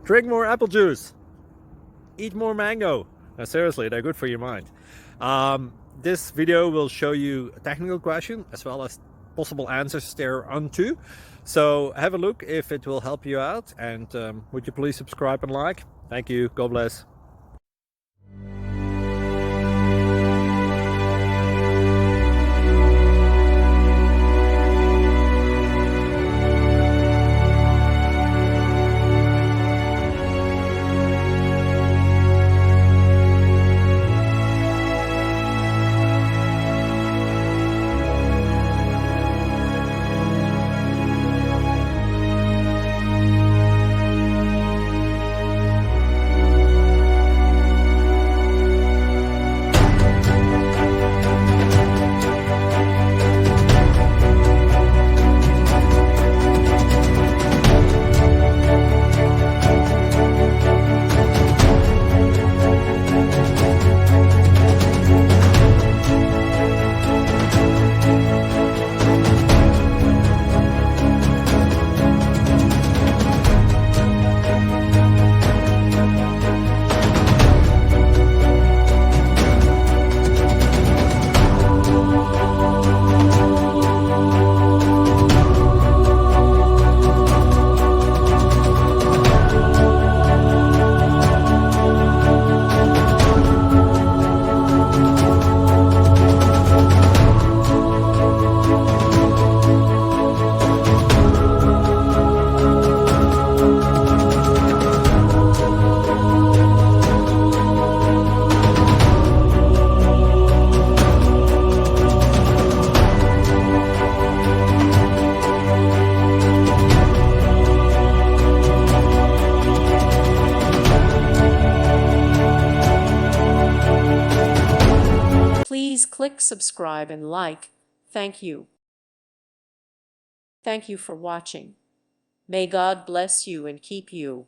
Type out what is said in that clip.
Drink more apple juice. Eat more mango. Now, seriously, they're good for your mind. This video will show you a technical question as well as possible answers thereunto. So have a look if it will help you out, and would you please subscribe and like? Thank you. God bless. Please click subscribe and like. Thank you. Thank you for watching. May God bless you and keep you.